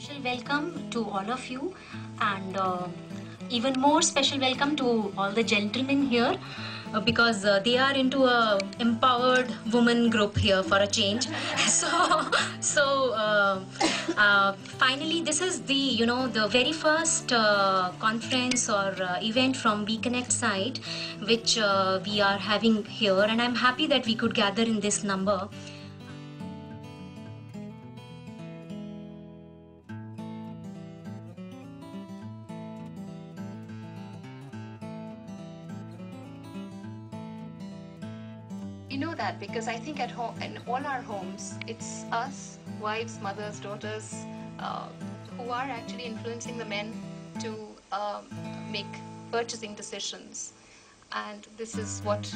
special welcome to all of you, and even more special welcome to all the gentlemen here, because they are into a empowered woman group here for a change. So finally, this is the very first conference or event from weconnect side, which we are having here, and I'm happy that we could gather in this number. We know that because I think at home, in all our homes, it's us, wives, mothers, daughters, who are actually influencing the men to make purchasing decisions. And this is what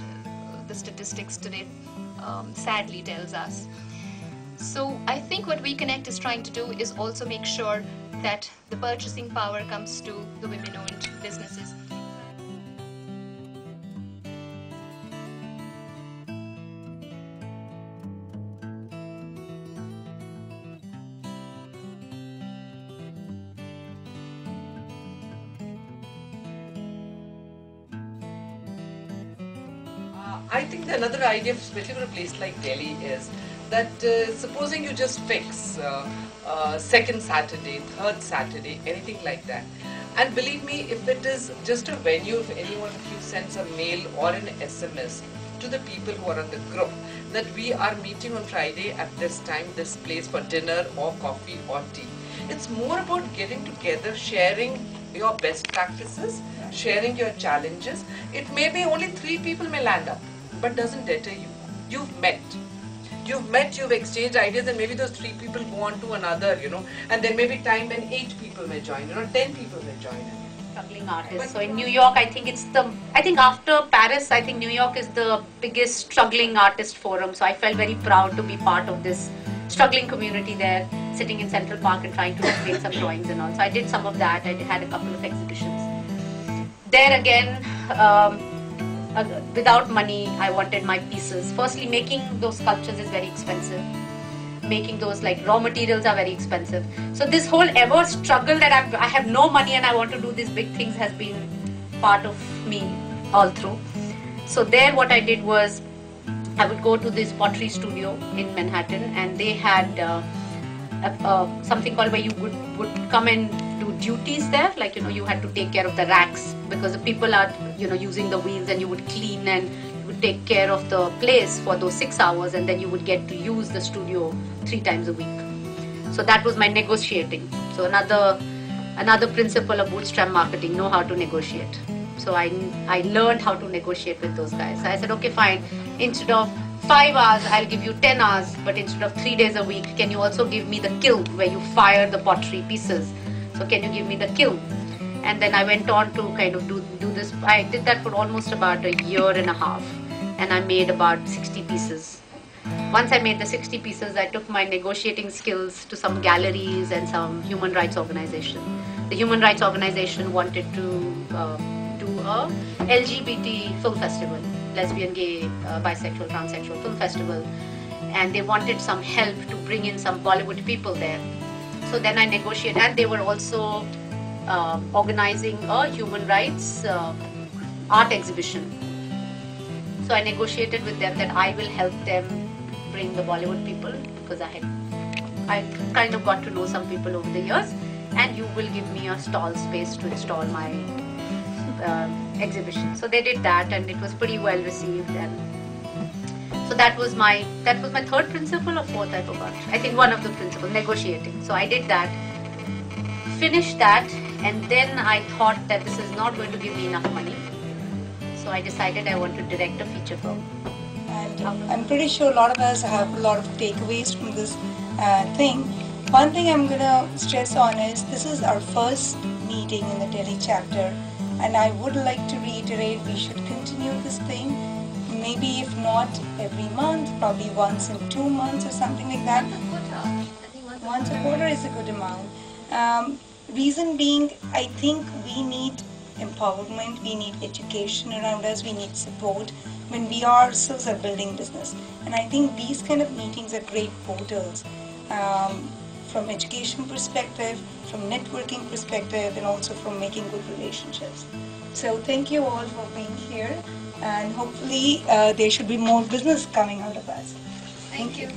the statistics today sadly tells us. So I think what weconnect is trying to do is also make sure that the purchasing power comes to the women-owned businesses. I think another idea, especially for a place like Delhi, is that supposing you just fix second Saturday, third Saturday, anything like that. And believe me, if it is just a venue, if anyone of you sends a mail or an SMS to the people who are on the group, that we are meeting on Friday at this time, this place for dinner or coffee or tea. It's more about getting together, sharing your best practices, sharing your challenges. It may be only 3 people may land up, but doesn't deter you. You've met, you've exchanged ideas, and maybe those 3 people go on to another, and there may be time when 8 people may join, 10 people may join. Struggling artists. So in New York, I think after Paris, I think New York is the biggest struggling artist forum. So I felt very proud to be part of this struggling community there, sitting in Central Park and trying to create some drawings and all. So I did some of that. I had a couple of exhibitions. There again, without money, I wanted my pieces. Firstly, making those sculptures is very expensive. Making those raw materials are very expensive. So this whole ever struggle that I have no money and I want to do these big things has been part of me all through. So there what I did was I would go to this pottery studio in Manhattan, and they had something called where you would come and do duties there, you had to take care of the racks because the people are using the wheels, and you would clean and you would take care of the place for those 6 hours, and then you would get to use the studio 3 times a week. So that was my negotiating. So another principle of bootstrap marketing, know how to negotiate. So I learned how to negotiate with those guys. So I said, okay, fine, instead of 5 hours, I'll give you 10 hours, but instead of 3 days a week, can you also give me the kiln where you fire the pottery pieces? So can you give me the kiln? And then I went on to kind of do this. I did that for almost about a year and a half, and I made about 60 pieces. Once I made the 60 pieces, I took my negotiating skills to some galleries and some human rights organization. The human rights organization wanted to do a LGBT film festival, lesbian, gay, bisexual, transsexual film festival, and they wanted some help to bring in some Bollywood people there. So then I negotiated, and they were also organizing a human rights art exhibition. So I negotiated with them that I will help them bring the Bollywood people, because I kind of got to know some people over the years, and you will give me a stall space to install my exhibition. So they did that, and it was pretty well received. And so that was my third principle or fourth, I forgot. I think one of the principles, negotiating. So I did that, finished that, and then I thought that this is not going to give me enough money. So I decided I want to direct a feature film. And I'm pretty sure a lot of us have a lot of takeaways from this thing. One thing I'm going to stress on is this is our first meeting in the Delhi chapter, and I would like to reiterate we should continue this thing. Maybe if not every month, probably once in 2 months or something like that. Once a quarter is a good amount. Reason being, I think we need empowerment, we need education around us, we need support when we ourselves are building business. And I think these kind of meetings are great portals from education perspective, from networking perspective, and also from making good relationships. So thank you all for being here, and hopefully there should be more business coming out of us. Thank you.